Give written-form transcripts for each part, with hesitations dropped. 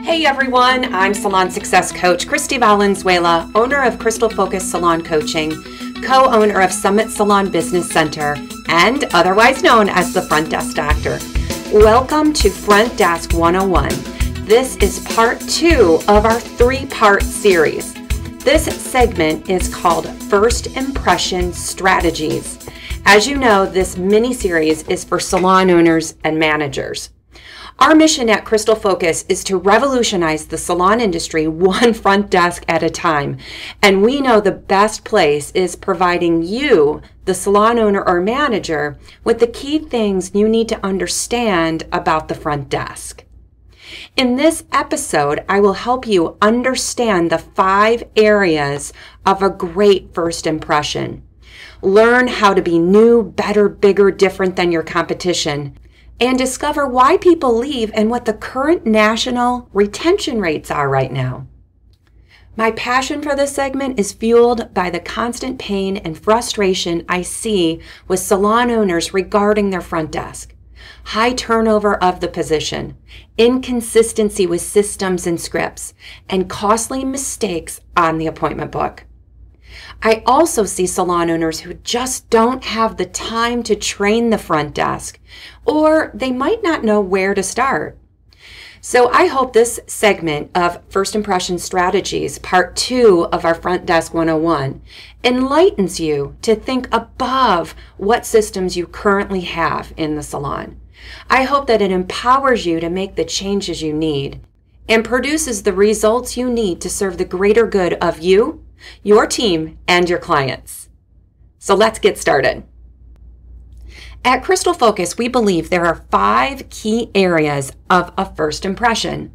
Hey everyone, I'm Salon Success Coach Christy Valenzuela, owner of Crystal Focus Salon Coaching, co-owner of Summit Salon Business Center, and otherwise known as the Front Desk Doctor. Welcome to Front Desk 101. This is part 2 of our 3-part series. This segment is called First Impression Strategies. As you know, this mini-series is for salon owners and managers. Our mission at Crystal Focus is to revolutionize the salon industry one front desk at a time. And we know the best place is providing you, the salon owner or manager, with the key things you need to understand about the front desk. In this episode, I will help you understand the 5 areas of a great first impression. Learn how to be new, better, bigger, different than your competition, and discover why people leave and what the current national retention rates are right now. My passion for this segment is fueled by the constant pain and frustration I see with salon owners regarding their front desk. High turnover of the position, inconsistency with systems and scripts, and costly mistakes on the appointment book. I also see salon owners who just don't have the time to train the front desk, or they might not know where to start. So I hope this segment of First Impression Strategies, part 2 of our Front Desk 101, enlightens you to think above what systems you currently have in the salon. I hope that it empowers you to make the changes you need and produces the results you need to serve the greater good of you, your team, and your clients. So let's get started. At Crystal Focus, we believe there are 5 key areas of a first impression.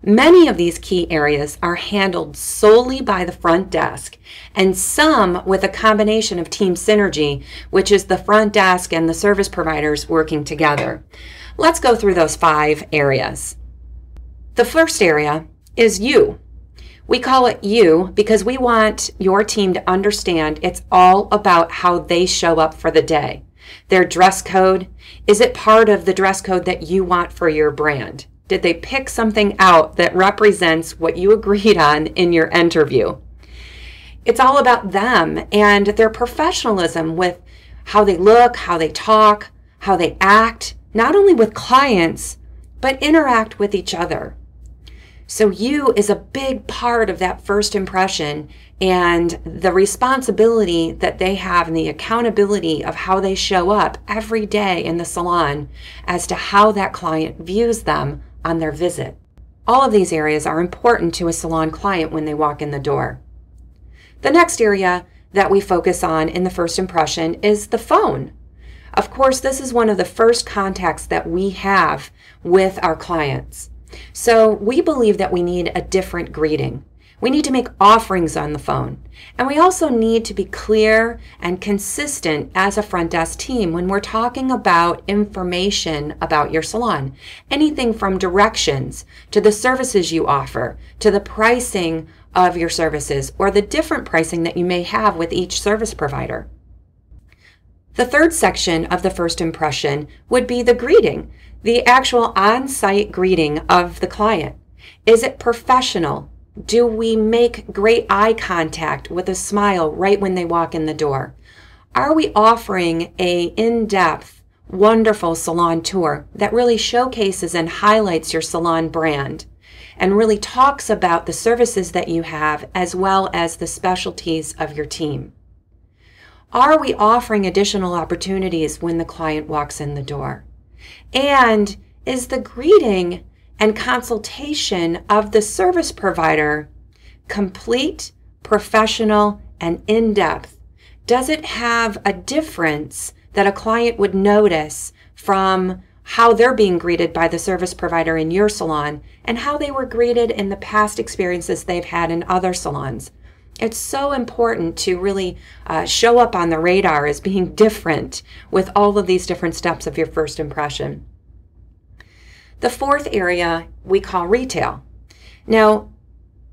Many of these key areas are handled solely by the front desk, and some with a combination of team synergy, which is the front desk and the service providers working together. Let's go through those 5 areas. The first area is you. We call it you because we want your team to understand it's all about how they show up for the day. Their dress code, is it part of the dress code that you want for your brand? Did they pick something out that represents what you agreed on in your interview? It's all about them and their professionalism with how they look, how they talk, how they act, not only with clients, but interact with each other. So you is a big part of that first impression and the responsibility that they have and the accountability of how they show up every day in the salon as to how that client views them on their visit. All of these areas are important to a salon client when they walk in the door. The next area that we focus on in the first impression is the phone. Of course, this is one of the first contacts that we have with our clients. So we believe that we need a different greeting. We need to make offerings on the phone. And we also need to be clear and consistent as a front desk team when we're talking about information about your salon. Anything from directions to the services you offer, to the pricing of your services, or the different pricing that you may have with each service provider. The third section of the first impression would be the greeting, the actual on-site greeting of the client. Is it professional? Do we make great eye contact with a smile right when they walk in the door? Are we offering an in-depth, wonderful salon tour that really showcases and highlights your salon brand and really talks about the services that you have as well as the specialties of your team? Are we offering additional opportunities when the client walks in the door? And is the greeting and consultation of the service provider complete, professional, and in-depth? Does it have a difference that a client would notice from how they're being greeted by the service provider in your salon and how they were greeted in the past experiences they've had in other salons? It's so important to really show up on the radar as being different with all of these different steps of your first impression. The fourth area we call retail. Now,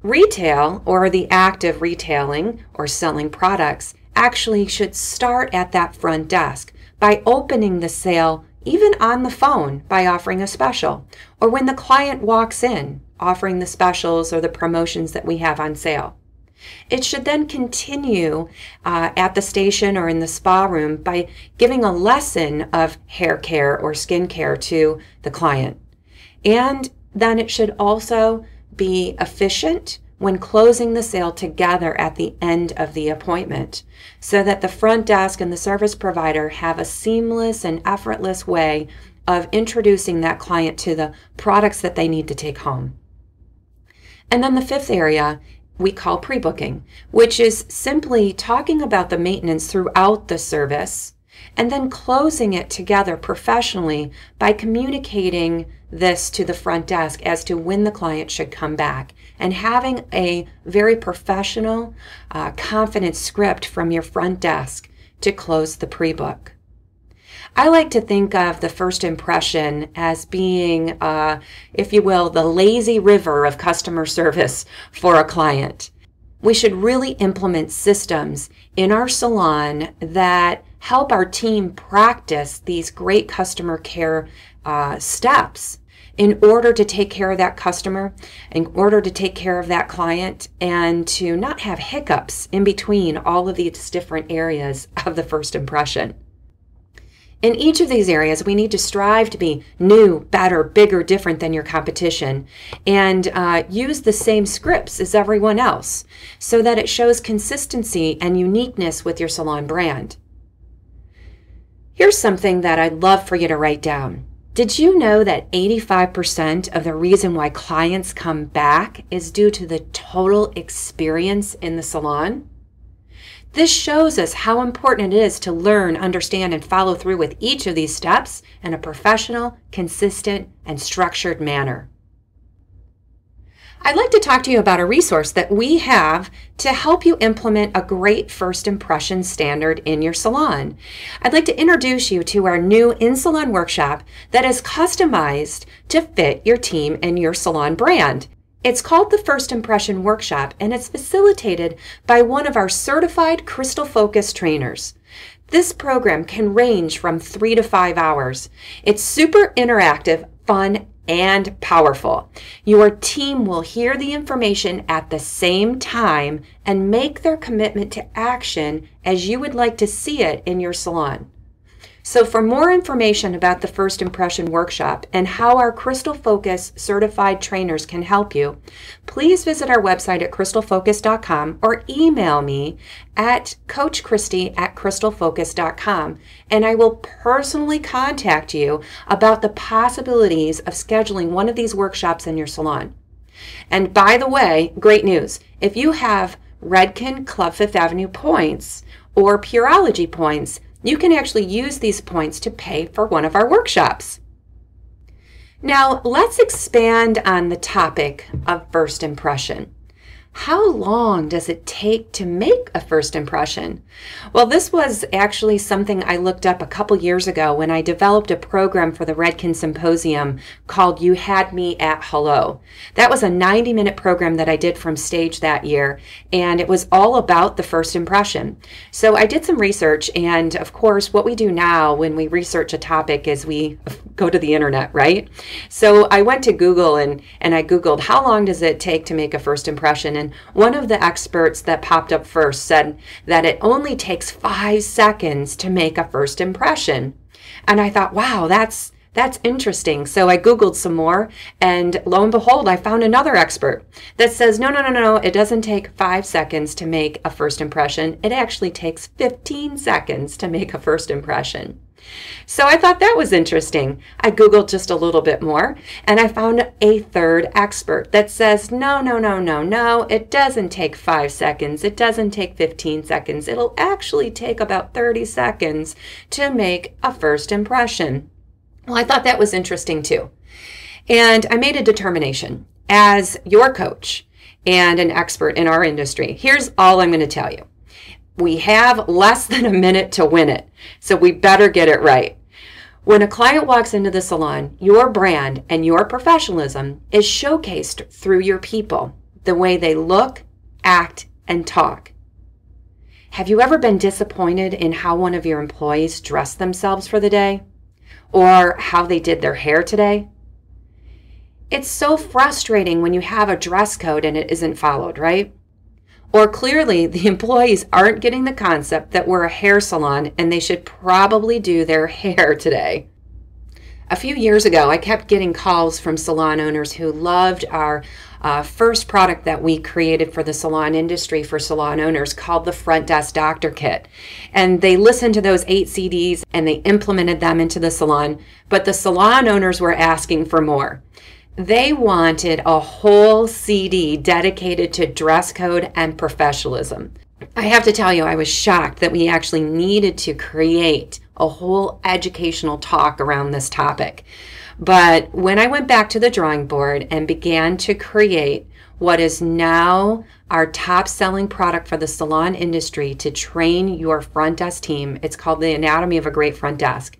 retail, or the act of retailing or selling products, actually should start at that front desk by opening the sale even on the phone by offering a special, or when the client walks in, offering the specials or the promotions that we have on sale. It should then continue at the station or in the spa room by giving a lesson of hair care or skin care to the client. And then it should also be efficient when closing the sale together at the end of the appointment, so that the front desk and the service provider have a seamless and effortless way of introducing that client to the products that they need to take home. And then the fifth area we call pre-booking, which is simply talking about the maintenance throughout the service and then closing it together professionally by communicating this to the front desk as to when the client should come back, and having a very professional, confident script from your front desk to close the pre-book. I like to think of the first impression as being, if you will, the lazy river of customer service for a client. We should really implement systems in our salon that help our team practice these great customer care steps in order to take care of that customer, in order to take care of that client, and to not have hiccups in between all of these different areas of the first impression. In each of these areas, we need to strive to be new, better, bigger, different than your competition, and use the same scripts as everyone else so that it shows consistency and uniqueness with your salon brand. Here's something that I'd love for you to write down. Did you know that 85% of the reason why clients come back is due to the total experience in the salon? This shows us how important it is to learn, understand, and follow through with each of these steps in a professional, consistent, and structured manner. I'd like to talk to you about a resource that we have to help you implement a great first impression standard in your salon. I'd like to introduce you to our new in-salon workshop that is customized to fit your team and your salon brand. It's called the First Impression Workshop, and it's facilitated by one of our certified Crystal Focus trainers. This program can range from 3 to 5 hours. It's super interactive, fun, and powerful. Your team will hear the information at the same time and make their commitment to action as you would like to see it in your salon. So for more information about the First Impression Workshop and how our Crystal Focus certified trainers can help you, please visit our website at crystalfocus.com or email me at coachchristy@crystalfocus.com, and I will personally contact you about the possibilities of scheduling one of these workshops in your salon. And by the way, great news, if you have Redken Club Fifth Avenue points or Pureology points, you can actually use these points to pay for one of our workshops. Now, let's expand on the topic of first impression. How long does it take to make a first impression? Well, this was actually something I looked up a couple years ago when I developed a program for the Redken Symposium called You Had Me at Hello. That was a 90-minute program that I did from stage that year, and it was all about the first impression. So I did some research, and of course, what we do now when we research a topic is we go to the internet, right? So I went to Google and I Googled, how long does it take to make a first impression? And one of the experts that popped up first said that it only takes 5 seconds to make a first impression. And I thought, wow, that's interesting. So I Googled some more, and lo and behold, I found another expert that says, no, it doesn't take 5 seconds to make a first impression. It actually takes 15 seconds to make a first impression. So I thought that was interesting. I Googled just a little bit more, and I found a third expert that says, no, it doesn't take 5 seconds. It doesn't take 15 seconds. It'll actually take about 30 seconds to make a first impression. Well, I thought that was interesting too. And I made a determination as your coach and an expert in our industry. Here's all I'm going to tell you. We have less than a minute to win it, so we better get it right. When a client walks into the salon, your brand and your professionalism is showcased through your people, the way they look, act, and talk. Have you ever been disappointed in how one of your employees dressed themselves for the day? Or how they did their hair today? It's so frustrating when you have a dress code and it isn't followed, right? Or clearly the employees aren't getting the concept that we're a hair salon and they should probably do their hair today. A few years ago, I kept getting calls from salon owners who loved our first product that we created for the salon industry for salon owners called the Front Desk Doctor Kit. And they listened to those 8 CDs and they implemented them into the salon, but the salon owners were asking for more. They wanted a whole CD dedicated to dress code and professionalism. I have to tell you, I was shocked that we actually needed to create a whole educational talk around this topic. But when I went back to the drawing board and began to create what is now our top selling product for the salon industry to train your front desk team, it's called the Anatomy of a Great Front Desk.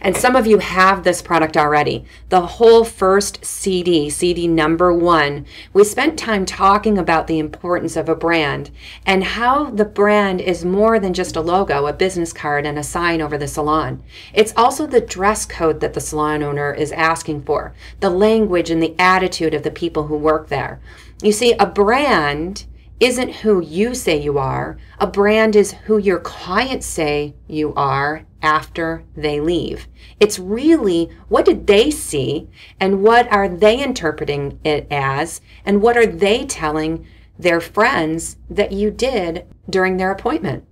And some of you have this product already. The whole first CD number 1, we spent time talking about the importance of a brand and how the brand is more than just a logo, a business card, and a sign over the salon. It's also the dress code that the salon owner is asking for, the language and the attitude of the people who work there. You see, a brand isn't who you say you are. A brand is who your clients say you are after they leave. It's really what did they see and what are they interpreting it as and what are they telling their friends that you did during their appointment.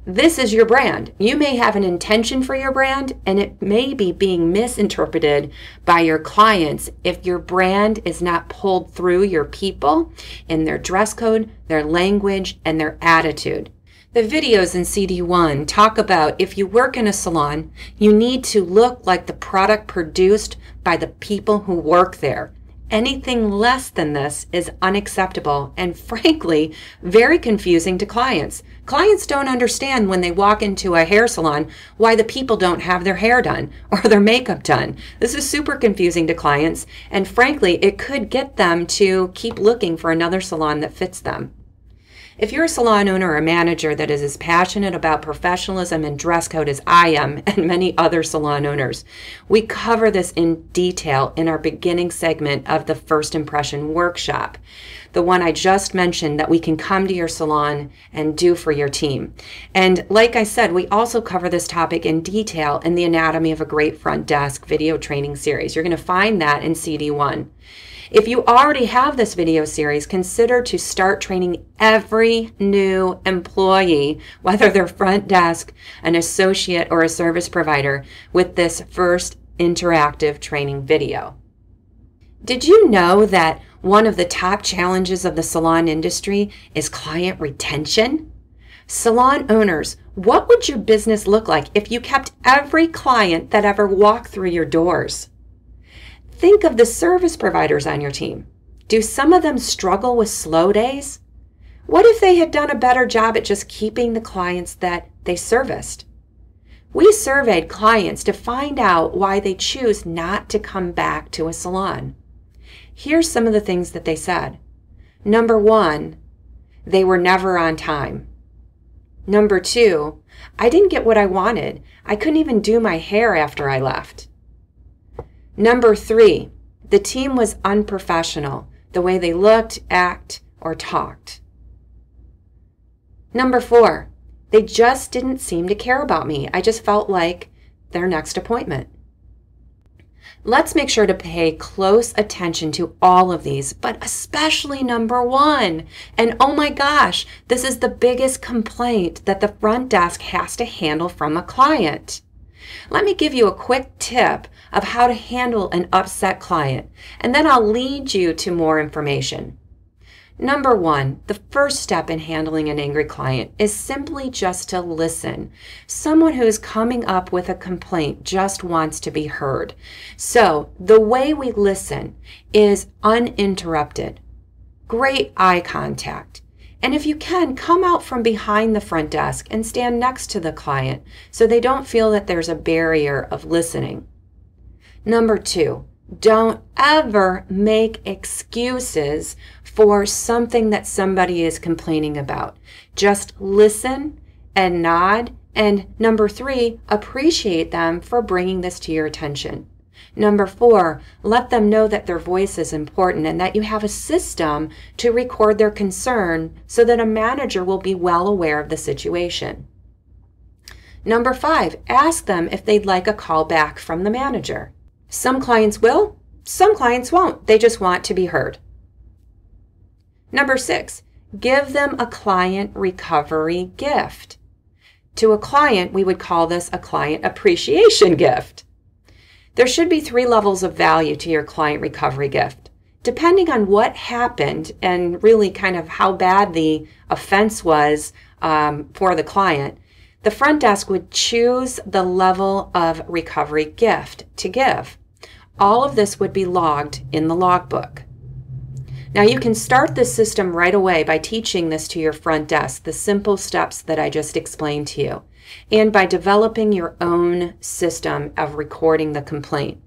This is your brand. You may have an intention for your brand and it may be being misinterpreted by your clients if your brand is not pulled through your people in their dress code, their language, and their attitude. The videos in CD1 talk about if you work in a salon, you need to look like the product produced by the people who work there. Anything less than this is unacceptable and frankly, very confusing to clients. Clients don't understand when they walk into a hair salon why the people don't have their hair done or their makeup done. This is super confusing to clients and frankly, it could get them to keep looking for another salon that fits them. If you're a salon owner or a manager that is as passionate about professionalism and dress code as I am and many other salon owners, we cover this in detail in our beginning segment of the First Impression Workshop, the one I just mentioned that we can come to your salon and do for your team. And like I said, we also cover this topic in detail in the Anatomy of a Great Front Desk video training series. You're going to find that in CD1. If you already have this video series, consider to start training every new employee, whether they're front desk, an associate, or a service provider, with this first interactive training video. Did you know that one of the top challenges of the salon industry is client retention? Salon owners, what would your business look like if you kept every client that ever walked through your doors? Think of the service providers on your team. Do some of them struggle with slow days? What if they had done a better job at just keeping the clients that they serviced? We surveyed clients to find out why they choose not to come back to a salon. Here's some of the things that they said. Number 1, they were never on time. Number 2, I didn't get what I wanted. I couldn't even do my hair after I left. Number 3, the team was unprofessional, the way they looked, act, or talked. Number 4, they just didn't seem to care about me. I just felt like their next appointment. Let's make sure to pay close attention to all of these, but especially number 1. And oh my gosh, this is the biggest complaint that the front desk has to handle from a client. Let me give you a quick tip of how to handle an upset client, and then I'll lead you to more information. Number 1, the first step in handling an angry client is simply just to listen. Someone who is coming up with a complaint just wants to be heard. So the way we listen is uninterrupted. Great eye contact. And if you can, come out from behind the front desk and stand next to the client so they don't feel that there's a barrier of listening. Number 2, don't ever make excuses for something that somebody is complaining about. Just listen and nod. And number 3, appreciate them for bringing this to your attention. Number 4, let them know that their voice is important and that you have a system to record their concern so that a manager will be well aware of the situation. Number 5, ask them if they'd like a call back from the manager. Some clients will, some clients won't. They just want to be heard. Number 6, give them a client recovery gift. To a client, we would call this a client appreciation gift. There should be 3 levels of value to your client recovery gift. Depending on what happened and really kind of how bad the offense was for the client, the front desk would choose the level of recovery gift to give. All of this would be logged in the logbook. Now you can start this system right away by teaching this to your front desk, the simple steps that I just explained to you, and by developing your own system of recording the complaint.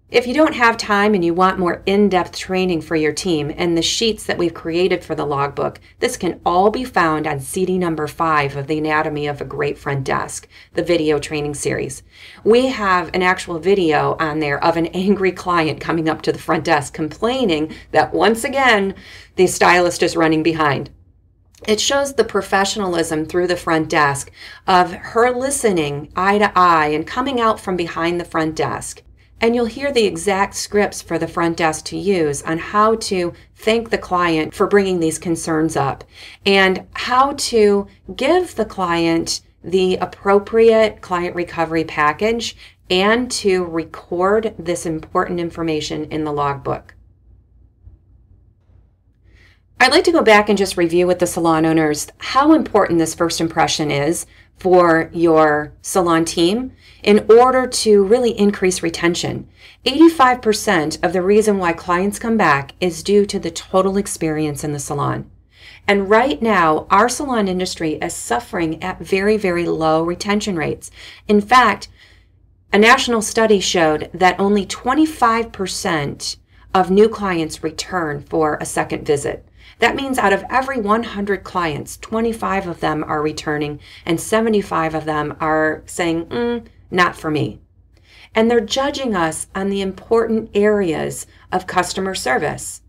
If you don't have time and you want more in-depth training for your team and the sheets that we've created for the logbook, this can all be found on CD number 5 of the Anatomy of a Great Front Desk, the video training series. We have an actual video on there of an angry client coming up to the front desk complaining that once again, the stylist is running behind. It shows the professionalism through the front desk of her listening eye to eye and coming out from behind the front desk. And you'll hear the exact scripts for the front desk to use on how to thank the client for bringing these concerns up and how to give the client the appropriate client recovery package and to record this important information in the logbook. I'd like to go back and just review with the salon owners how important this first impression is for your salon team in order to really increase retention. 85% of the reason why clients come back is due to the total experience in the salon. And right now, our salon industry is suffering at very, very low retention rates. In fact, a national study showed that only 25% of new clients return for a second visit. That means out of every 100 clients, 25 of them are returning and 75 of them are saying, not for me. And they're judging us on the important areas of customer service.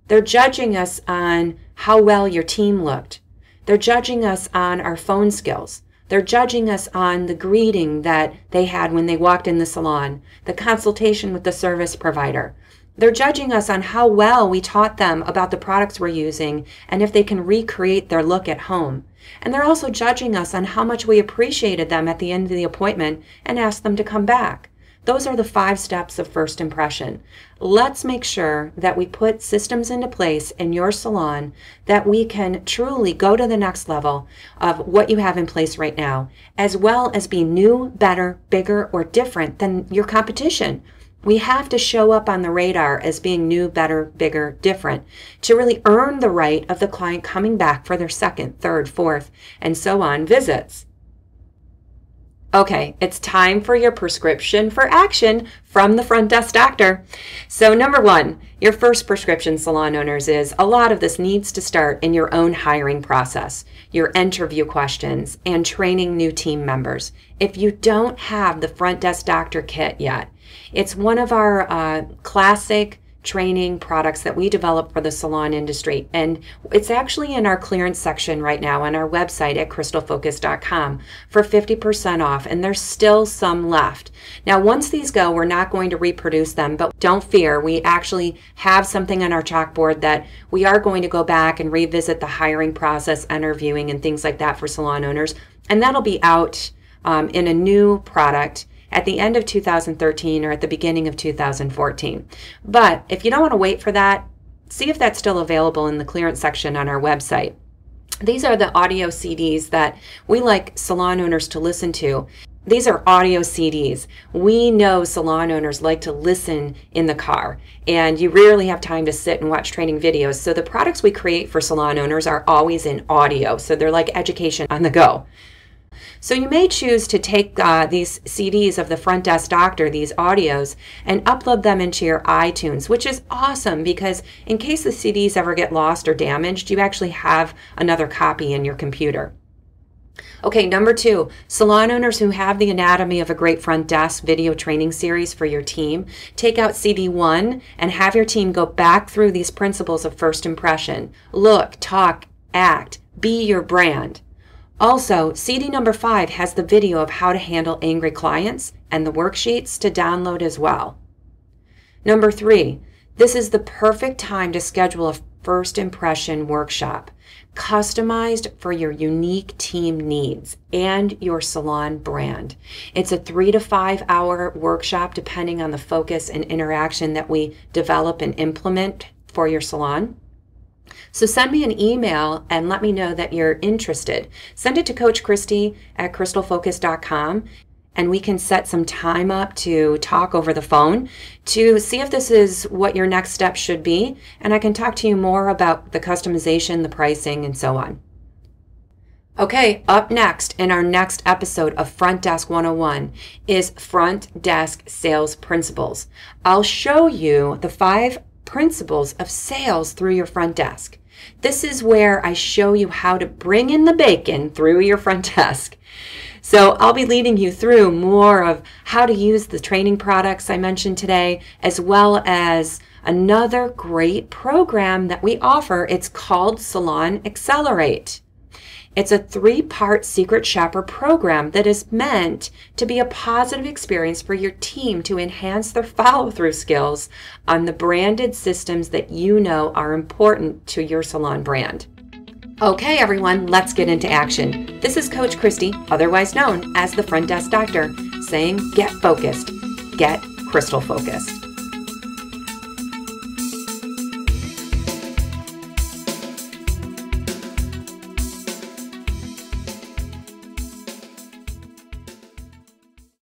They're judging us on how well your team looked. They're judging us on our phone skills. They're judging us on the greeting that they had when they walked in the salon, the consultation with the service provider. They're judging us on how well we taught them about the products we're using and if they can recreate their look at home. And they're also judging us on how much we appreciated them at the end of the appointment and asked them to come back. Those are the 5 steps of first impression. Let's make sure that we put systems into place in your salon that we can truly go to the next level of what you have in place right now, as well as be new, better, bigger, or different than your competition. We have to show up on the radar as being new, better, bigger, different to really earn the right of the client coming back for their second, third, fourth, and so on visits. Okay, it's time for your prescription for action from the front desk doctor. So number 1, your first prescription, salon owners, is a lot of this needs to start in your own hiring process, your interview questions, and training new team members. If you don't have the front desk doctor kit yet, it's one of our classic training products that we develop for the salon industry. And it's actually in our clearance section right now on our website at crystalfocus.com for 50% off. And there's still some left. Now, once these go, we're not going to reproduce them, but don't fear. We actually have something on our chalkboard that we are going to go back and revisit the hiring process, interviewing, and things like that for salon owners. And that'll be out in a new product at the end of 2013 or at the beginning of 2014. But if you don't want to wait for that, see if that's still available in the clearance section on our website. These are the audio CDs that we like salon owners to listen to. These are audio CDs. We know salon owners like to listen in the car, and you rarely have time to sit and watch training videos. So the products we create for salon owners are always in audio. So they're like education on the go. So you may choose to take these CDs of the front desk doctor, these audios, and upload them into your iTunes, which is awesome because in case the CDs ever get lost or damaged, you actually have another copy in your computer. Okay, number 2, salon owners who have the Anatomy of a Great Front Desk video training series for your team, take out CD 1 and have your team go back through these principles of first impression. Look, talk, act, be your brand. Also, CD number 5 has the video of how to handle angry clients and the worksheets to download as well. Number 3, this is the perfect time to schedule a first impression workshop, customized for your unique team needs and your salon brand. It's a 3 to 5 hour workshop depending on the focus and interaction that we develop and implement for your salon. So send me an email and let me know that you're interested. Send it to Coach Christy at crystalfocus.com. And we can set some time up to talk over the phone to see if this is what your next step should be. And I can talk to you more about the customization, the pricing, and so on. Okay, up next in our next episode of Front Desk 101 is Front Desk Sales Principles. I'll show you the 5 principles of sales through your front desk. This is where I show you how to bring in the bacon through your front desk. So I'll be leading you through more of how to use the training products I mentioned today, as well as another great program that we offer. It's called Salon Accelerate. It's a 3-part secret shopper program that is meant to be a positive experience for your team to enhance their follow-through skills on the branded systems that you know are important to your salon brand. Okay, everyone, let's get into action. This is Coach Christy, otherwise known as the Front Desk Doctor, saying get focused, get crystal focused.